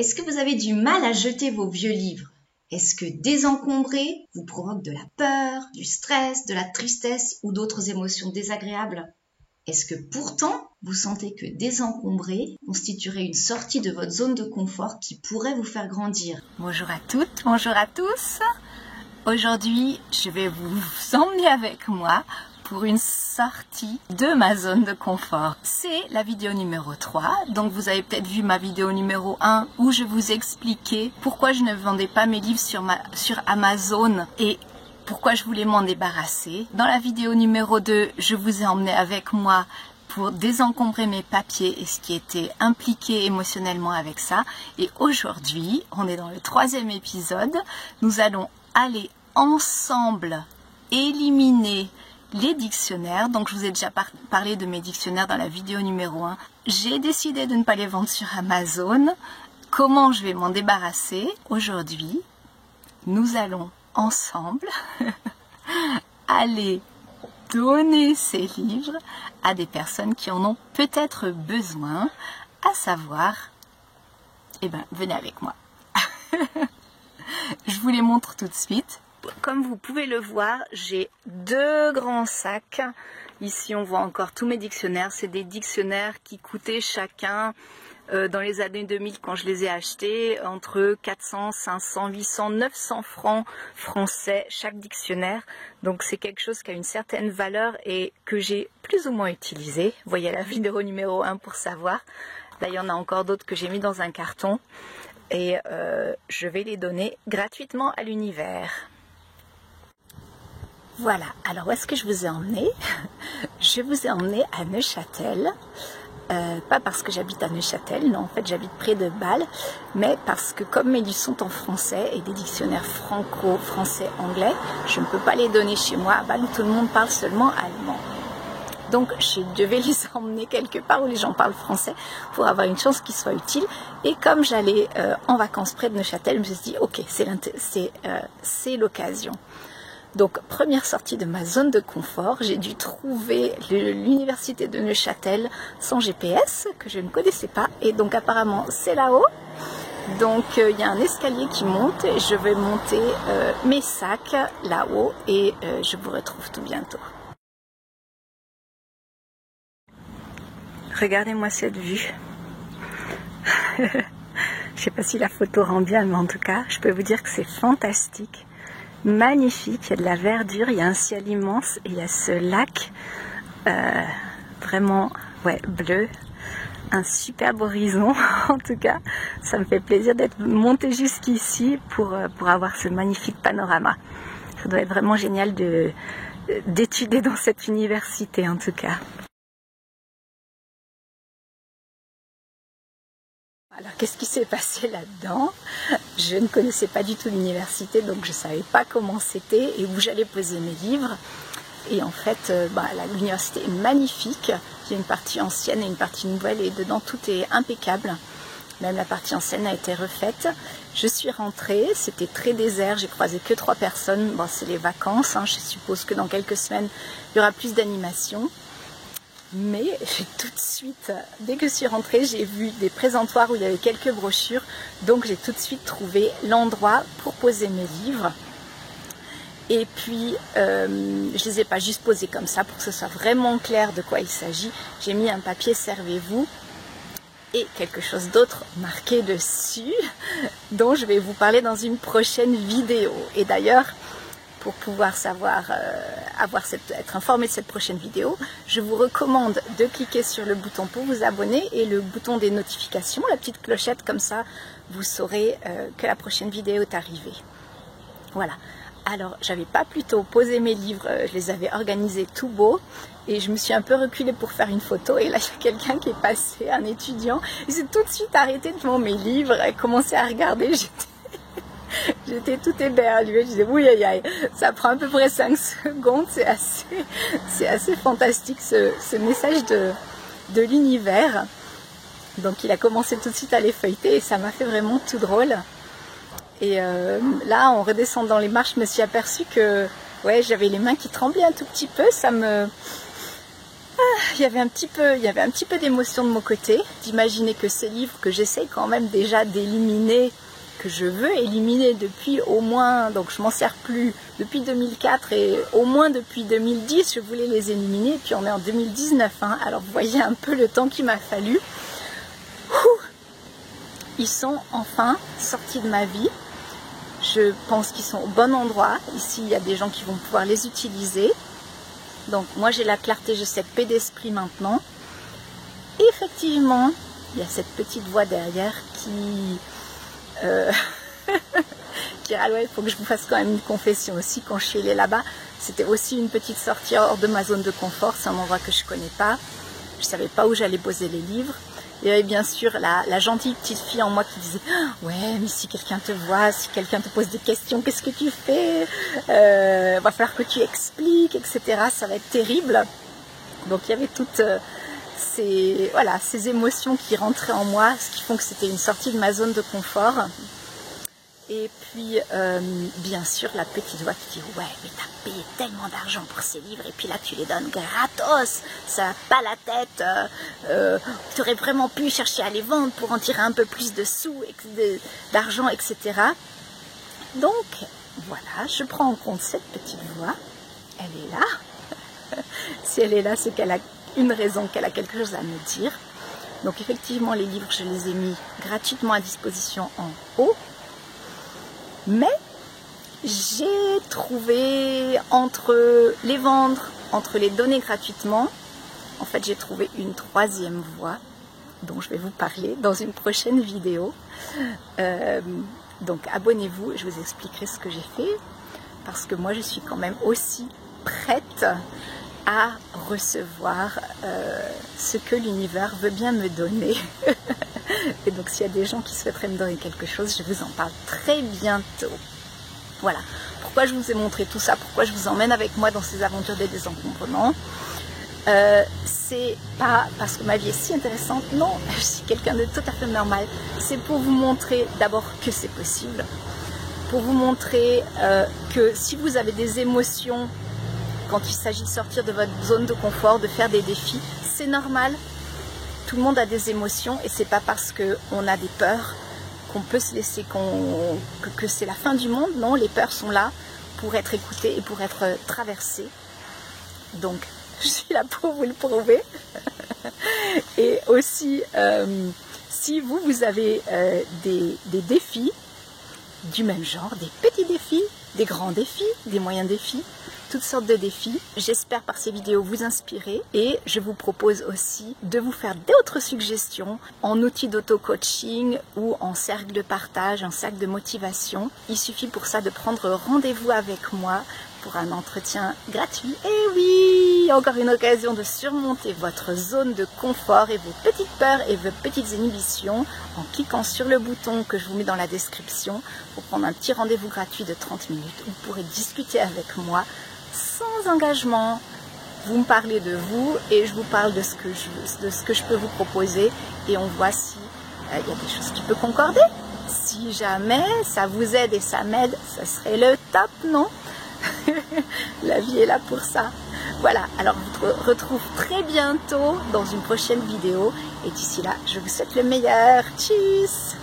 Est-ce que vous avez du mal à jeter vos vieux livres? Est-ce que désencombrer vous provoque de la peur, du stress, de la tristesse ou d'autres émotions désagréables? Est-ce que pourtant, vous sentez que désencombrer constituerait une sortie de votre zone de confort qui pourrait vous faire grandir? Bonjour à toutes, bonjour à tous. Aujourd'hui, je vais vous emmener avec moi pour une sortie de ma zone de confort. C'est la vidéo numéro 3. Donc vous avez peut-être vu ma vidéo numéro 1 où je vous expliquais pourquoi je ne vendais pas mes livres sur Amazon et pourquoi je voulais m'en débarrasser. Dans la vidéo numéro 2, je vous ai emmené avec moi pour désencombrer mes papiers et ce qui était impliqué émotionnellement avec ça. Et aujourd'hui, on est dans le 3e épisode. Nous allons aller ensemble éliminer les dictionnaires. Donc je vous ai déjà parlé de mes dictionnaires dans la vidéo numéro 1. J'ai décidé de ne pas les vendre sur Amazon. Comment je vais m'en débarrasser? Aujourd'hui, nous allons ensemble aller donner ces livres à des personnes qui en ont peut-être besoin, à savoir, venez avec moi. Je vous les montre tout de suite. Comme vous pouvez le voir, j'ai 2 grands sacs. Ici, on voit encore tous mes dictionnaires. C'est des dictionnaires qui coûtaient chacun, dans les années 2000, quand je les ai achetés, entre 400, 500, 800, 900 francs français chaque dictionnaire. Donc, c'est quelque chose qui a une certaine valeur et que j'ai plus ou moins utilisé. Vous voyez la vidéo numéro 1 pour savoir. Là, il y en a encore d'autres que j'ai mis dans un carton. Et je vais les donner gratuitement à l'univers. Voilà, alors où est-ce que je vous ai emmené? Je vous ai emmené à Neuchâtel. Pas parce que j'habite à Neuchâtel, non, en fait j'habite près de Bâle, mais parce que comme mes livres sont en français et des dictionnaires franco-français-anglais, je ne peux pas les donner chez moi à Bâle où tout le monde parle seulement allemand. Donc je devais les emmener quelque part où les gens parlent français pour avoir une chance qu'ils soient utiles. Et comme j'allais en vacances près de Neuchâtel, je me suis dit ok, c'est l'occasion. Donc première sortie de ma zone de confort, j'ai dû trouver l'université de Neuchâtel sans GPS que je ne connaissais pas. Et donc apparemment c'est là-haut. Donc il y a un escalier qui monte et je vais monter mes sacs là-haut et je vous retrouve tout bientôt. Regardez-moi cette vue. Je ne sais pas si la photo rend bien, mais en tout cas, je peux vous dire que c'est fantastique, magnifique. Il y a de la verdure, il y a un ciel immense et il y a ce lac vraiment bleu. Un superbe horizon, en tout cas. Ça me fait plaisir d'être montée jusqu'ici pour avoir ce magnifique panorama. Ça doit être vraiment génial d'étudier dans cette université, en tout cas. Alors, qu'est-ce qui s'est passé là-dedans? Je ne connaissais pas du tout l'université, donc je ne savais pas comment c'était et où j'allais poser mes livres. Et en fait, l'université est magnifique. Il y a une partie ancienne et une partie nouvelle et dedans tout est impeccable. Même la partie ancienne a été refaite. Je suis rentrée, c'était très désert, j'ai croisé que 3 personnes. Bon, c'est les vacances, je suppose que dans quelques semaines, il y aura plus d'animation. Mais j'ai tout de suite, dès que je suis rentrée, j'ai vu des présentoirs où il y avait quelques brochures. Donc j'ai tout de suite trouvé l'endroit pour poser mes livres. Et puis, je les ai pas juste posés comme ça pour que ce soit vraiment clair de quoi il s'agit. J'ai mis un papier servez-vous et quelque chose d'autre marqué dessus dont je vais vous parler dans une prochaine vidéo. Et d'ailleurs, pour pouvoir être informé de cette prochaine vidéo, je vous recommande de cliquer sur le bouton pour vous abonner et le bouton des notifications, la petite clochette, comme ça vous saurez que la prochaine vidéo est arrivée. Voilà. Alors, j'avais pas plutôt posé mes livres, je les avais organisés tout beau et je me suis un peu reculée pour faire une photo et là il y a quelqu'un qui est passé, un étudiant, il s'est tout de suite arrêté devant mes livres et commencé à regarder. J'étais tout éberluée, je disais oui aïe aïe, ça prend à peu près 5 secondes, c'est assez fantastique ce message de l'univers. Donc il a commencé tout de suite à les feuilleter et ça m'a fait vraiment tout drôle. Et là, en redescendant les marches, je me suis aperçue que j'avais les mains qui tremblaient un tout petit peu. Ça me il y avait un petit peu d'émotion de mon côté, d'imaginer que ces livres que j'essaye quand même déjà d'éliminer, que je veux éliminer depuis au moins, donc je m'en sers plus depuis 2004 et au moins depuis 2010, je voulais les éliminer, et puis on est en 2019, hein, alors vous voyez un peu le temps qu'il m'a fallu. Ils sont enfin sortis de ma vie. Je pense qu'ils sont au bon endroit. Ici, il y a des gens qui vont pouvoir les utiliser. Donc moi j'ai la clarté, j'ai cette paix d'esprit maintenant. Et effectivement, il y a cette petite voix derrière qui... qui ah ouais, il faut que je vous fasse quand même une confession aussi. Quand je suis allée là-bas, c'était aussi une petite sortie hors de ma zone de confort. C'est un endroit que je ne connais pas. Je ne savais pas où j'allais poser les livres. Il y avait bien sûr la gentille petite fille en moi qui disait « Ouais, mais si quelqu'un te voit, si quelqu'un te pose des questions, qu'est-ce que tu fais ? Va falloir que tu expliques, etc. Ça va être terrible. » Donc il y avait toutes ces émotions qui rentraient en moi, ce qui font que c'était une sortie de ma zone de confort. Et puis, bien sûr, la petite voix qui dit « Ouais, mais t'as payé tellement d'argent pour ces livres et puis là, tu les donnes gratos, ça n'a pas la tête, tu aurais vraiment pu chercher à les vendre pour en tirer un peu plus de sous, d'argent, etc. » Donc, voilà, je prends en compte cette petite voix. Elle est là. Si elle est là, c'est qu'elle a une raison, qu'elle a quelque chose à me dire. Donc, effectivement, les livres, je les ai mis gratuitement à disposition en haut. Mais j'ai trouvé entre les vendre, entre les donner gratuitement, en fait j'ai trouvé une troisième voie dont je vais vous parler dans une prochaine vidéo. Donc abonnez-vous, je vous expliquerai ce que j'ai fait, parce que moi je suis quand même aussi prête à recevoir ce que l'univers veut bien me donner. Et donc s'il y a des gens qui souhaiteraient me donner quelque chose, je vous en parle très bientôt. Voilà, pourquoi je vous ai montré tout ça, pourquoi je vous emmène avec moi dans ces aventures des désencombrements. C'est pas parce que ma vie est si intéressante, non, je suis quelqu'un de tout à fait normal. C'est pour vous montrer d'abord que c'est possible, pour vous montrer que si vous avez des émotions, quand il s'agit de sortir de votre zone de confort, de faire des défis, c'est normal. Tout le monde a des émotions et c'est pas parce qu'on a des peurs qu'on peut se laisser, que c'est la fin du monde. Non, les peurs sont là pour être écoutées et pour être traversées. Donc, je suis là pour vous le prouver. Et aussi, si vous avez des défis du même genre, des petits défis, des grands défis, des moyens défis, toutes sortes de défis. J'espère par ces vidéos vous inspirer et je vous propose aussi de vous faire d'autres suggestions en outils d'auto-coaching ou en cercle de partage, en cercle de motivation. Il suffit pour ça de prendre rendez-vous avec moi pour un entretien gratuit. Et oui, encore une occasion de surmonter votre zone de confort et vos petites peurs et vos petites inhibitions en cliquant sur le bouton que je vous mets dans la description pour prendre un petit rendez-vous gratuit de 30 minutes où vous pourrez discuter avec moi sans engagement. Vous me parlez de vous et je vous parle de ce que je peux vous proposer et on voit si il y a des choses qui peuvent concorder. Si jamais ça vous aide et ça m'aide, ça serait le top, non? La vie est là pour ça. Voilà, alors je vous retrouve très bientôt dans une prochaine vidéo et d'ici là, je vous souhaite le meilleur. Tchuss!